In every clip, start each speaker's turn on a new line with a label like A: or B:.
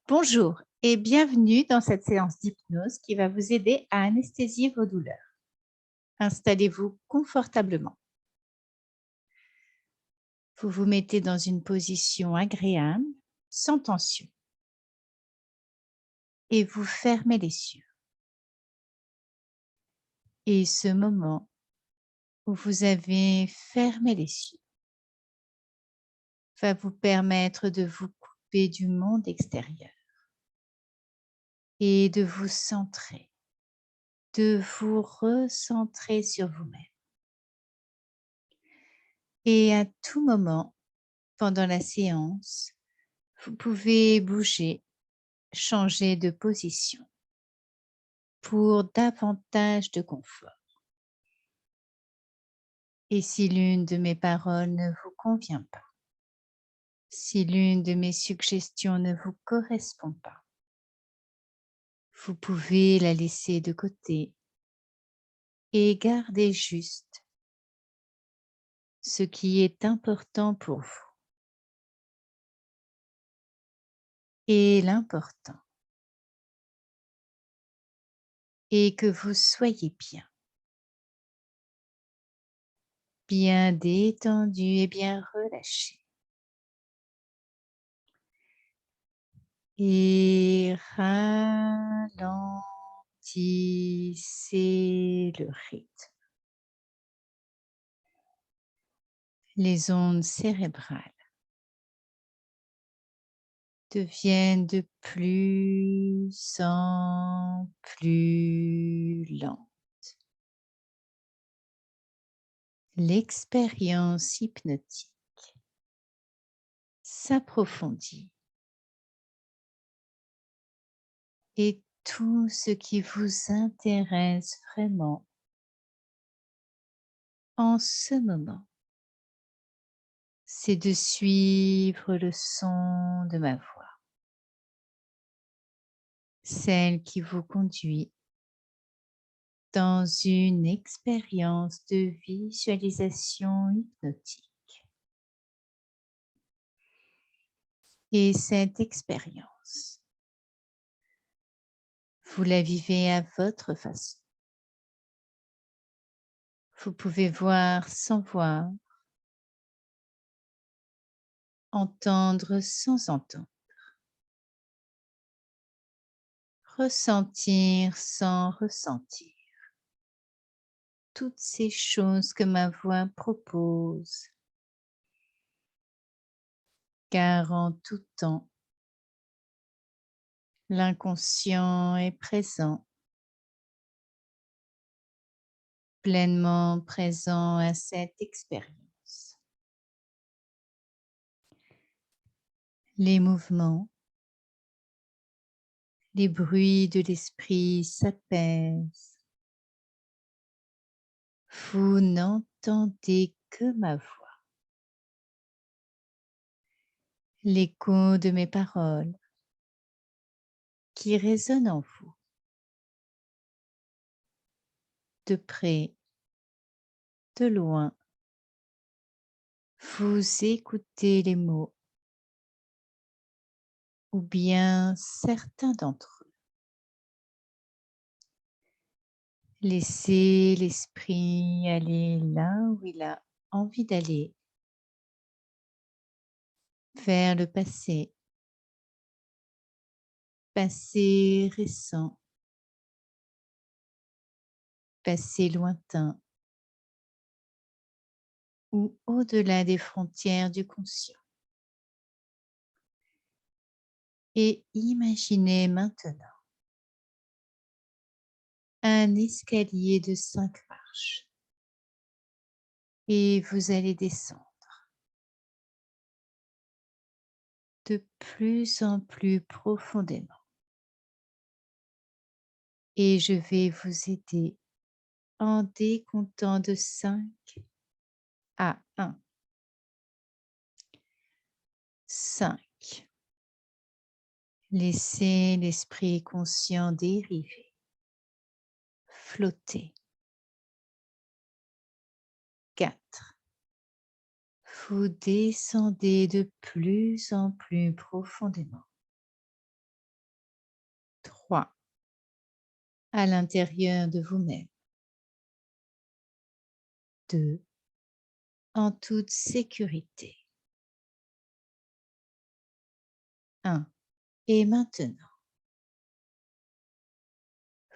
A: Bonjour et bienvenue dans cette séance d'hypnose qui va vous aider à anesthésier vos douleurs. Installez-vous confortablement. Vous vous mettez dans une position agréable, sans tension, et vous fermez les yeux. Et ce moment où vous avez fermé les yeux va vous permettre de vous couper du monde extérieur et de vous centrer, de vous recentrer sur vous-même. Et à tout moment, pendant la séance, vous pouvez bouger, changer de position pour davantage de confort. Et si l'une de mes paroles ne vous convient pas, si l'une de mes suggestions ne vous correspond pas, vous pouvez la laisser de côté et garder juste ce qui est important pour vous. Et l'important est que vous soyez bien détendu et bien relâché. Et ralentissez le rythme. Les ondes cérébrales deviennent de plus en plus lentes. L'expérience hypnotique s'approfondit et tout ce qui vous intéresse vraiment en ce moment, c'est de suivre le son de ma voix, celle qui vous conduit dans une expérience de visualisation hypnotique. Et cette expérience, vous la vivez à votre façon. Vous pouvez voir sans voir, entendre sans entendre, ressentir sans ressentir. Toutes ces choses que ma voix propose, car en tout temps, l'inconscient est présent, pleinement présent à cette expérience. Les mouvements, les bruits de l'esprit s'apaisent. Vous n'entendez que ma voix. L'écho de mes paroles qui résonne en vous, de près, de loin. Vous écoutez les mots ou bien certains d'entre eux. Laissez l'esprit aller là où il a envie d'aller, vers le passé, passé récent, passé lointain ou au-delà des frontières du conscient. Et imaginez maintenant un escalier de 5 marches et vous allez descendre de plus en plus profondément. Et je vais vous aider en décomptant de 5 à 1. 5. Laissez l'esprit conscient dériver, flotter. 4. Vous descendez de plus en plus profondément. 3. À l'intérieur de vous-même. 2. En toute sécurité. 1. Et maintenant,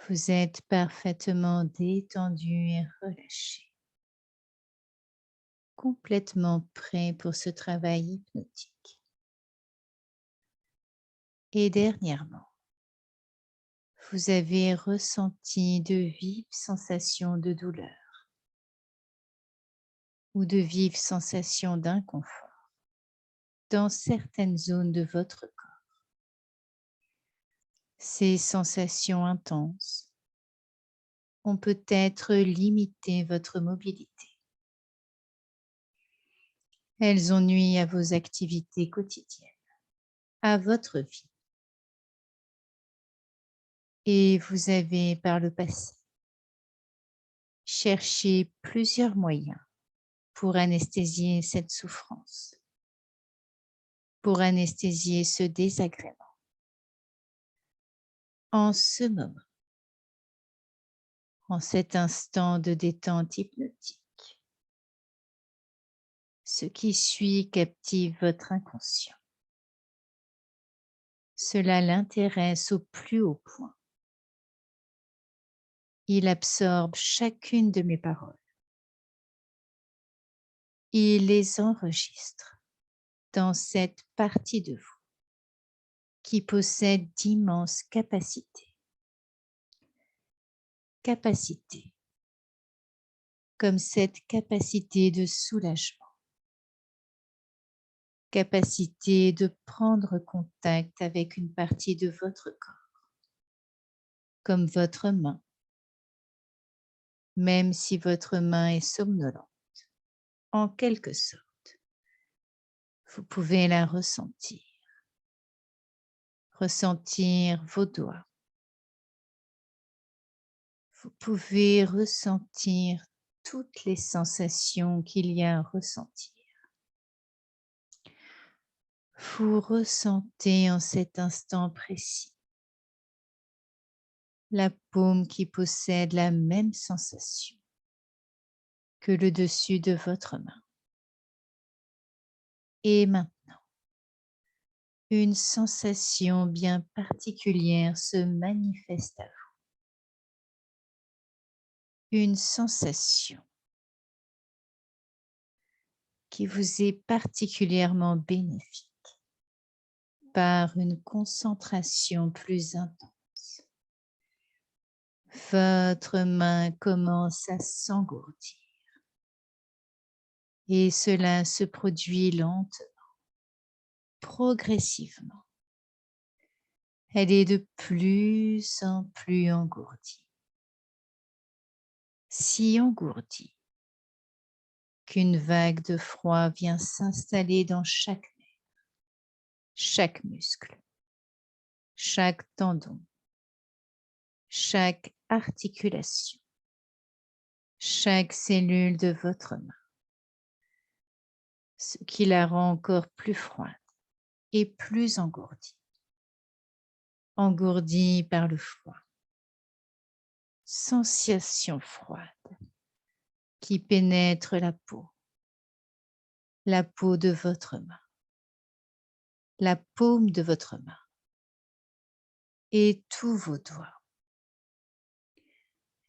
A: vous êtes parfaitement détendu et relâché, complètement prêt pour ce travail hypnotique. Et dernièrement, vous avez ressenti de vives sensations de douleur ou de vives sensations d'inconfort dans certaines zones de votre corps. Ces sensations intenses ont peut-être limité votre mobilité. Elles ont nui à vos activités quotidiennes, à votre vie. Et vous avez par le passé cherché plusieurs moyens pour anesthésier cette souffrance, pour anesthésier ce désagrément. En ce moment, en cet instant de détente hypnotique, ce qui suit captive votre inconscient. Cela l'intéresse au plus haut point. Il absorbe chacune de mes paroles. Il les enregistre dans cette partie de vous qui possède d'immenses capacités. Capacités comme cette capacité de soulagement, capacité de prendre contact avec une partie de votre corps, comme votre main, même si votre main est somnolente, en quelque sorte, vous pouvez la ressentir. Ressentir vos doigts. Vous pouvez ressentir toutes les sensations qu'il y a à ressentir. Vous ressentez en cet instant précis la paume qui possède la même sensation que le dessus de votre main. Et maintenant, une sensation bien particulière se manifeste à vous. Une sensation qui vous est particulièrement bénéfique par une concentration plus intense. Votre main commence à s'engourdir et cela se produit lentement, progressivement. Elle est de plus en plus engourdie. Si engourdie qu'une vague de froid vient s'installer dans chaque nerf, chaque muscle, chaque tendon, chaque articulation, chaque cellule de votre main, ce qui la rend encore plus froide et plus engourdie. Engourdie par le froid. Sensation froide qui pénètre la peau de votre main, la paume de votre main et tous vos doigts.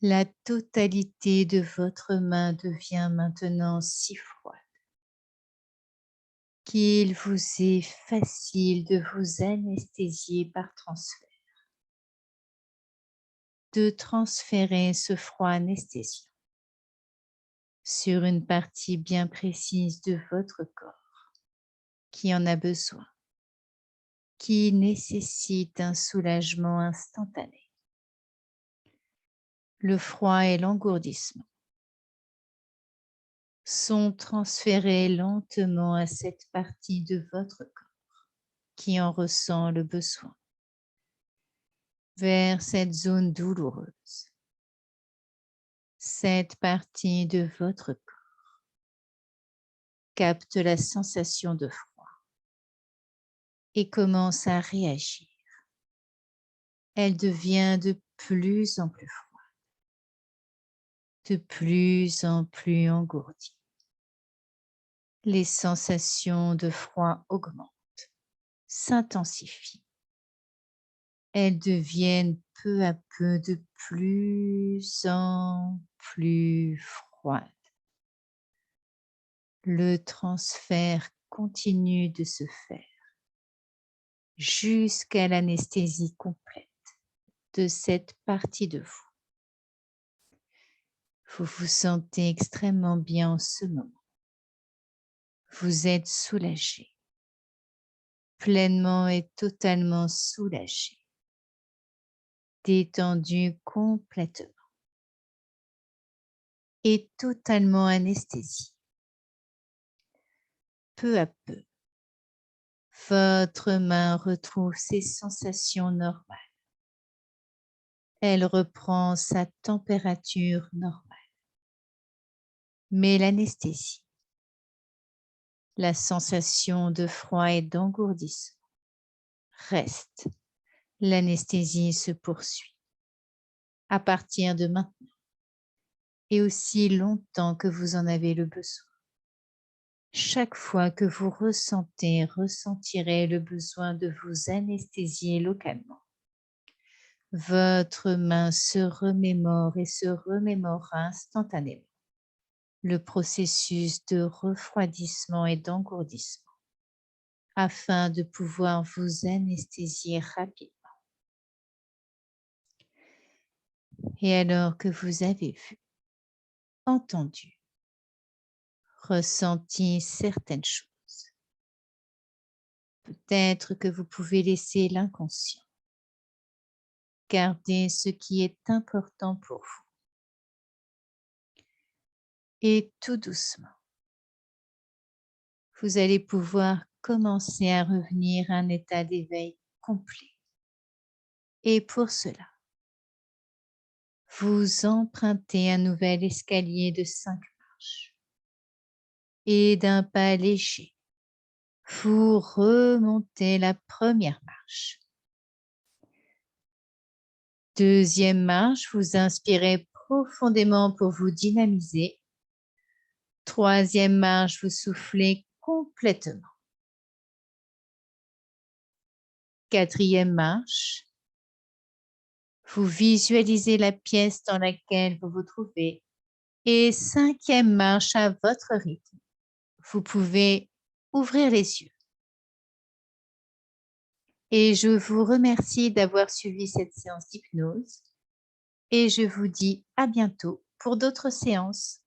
A: La totalité de votre main devient maintenant si froide qu'il vous est facile de vous anesthésier par transfert, de transférer ce froid anesthésiant sur une partie bien précise de votre corps qui en a besoin, qui nécessite un soulagement instantané. Le froid et l'engourdissement sont transférés lentement à cette partie de votre corps qui en ressent le besoin, vers cette zone douloureuse. Cette partie de votre corps capte la sensation de froid et commence à réagir elle devient de plus en plus froide, de plus en plus engourdie. Les sensations de froid augmentent, s'intensifient. Elles deviennent peu à peu de plus en plus froides. Le transfert continue de se faire jusqu'à l'anesthésie complète de cette partie de vous. Vous vous sentez extrêmement bien en ce moment. Vous êtes soulagé, pleinement et totalement soulagé, détendu complètement et totalement anesthésié. Peu à peu, votre main retrouve ses sensations normales. Elle reprend sa température normale. Mais l'anesthésie, la sensation de froid et d'engourdissement reste. L'anesthésie se poursuit à partir de maintenant et aussi longtemps que vous en avez le besoin. Chaque fois que vous ressentirez le besoin de vous anesthésier localement, votre main se remémore et se remémorera instantanément le processus de refroidissement et d'engourdissement afin de pouvoir vous anesthésier rapidement. Et alors que vous avez vu, entendu, ressenti certaines choses, peut-être que vous pouvez laisser l'inconscient garder ce qui est important pour vous. Et tout doucement, vous allez pouvoir commencer à revenir à un état d'éveil complet. Et pour cela, vous empruntez un nouvel escalier de 5 marches et d'un pas léger, vous remontez la première marche. Deuxième marche, vous inspirez profondément pour vous dynamiser. Troisième marche, vous soufflez complètement. Quatrième marche, vous visualisez la pièce dans laquelle vous vous trouvez. Et cinquième marche à votre rythme. Vous pouvez ouvrir les yeux. Et je vous remercie d'avoir suivi cette séance d'hypnose. Et je vous dis à bientôt pour d'autres séances.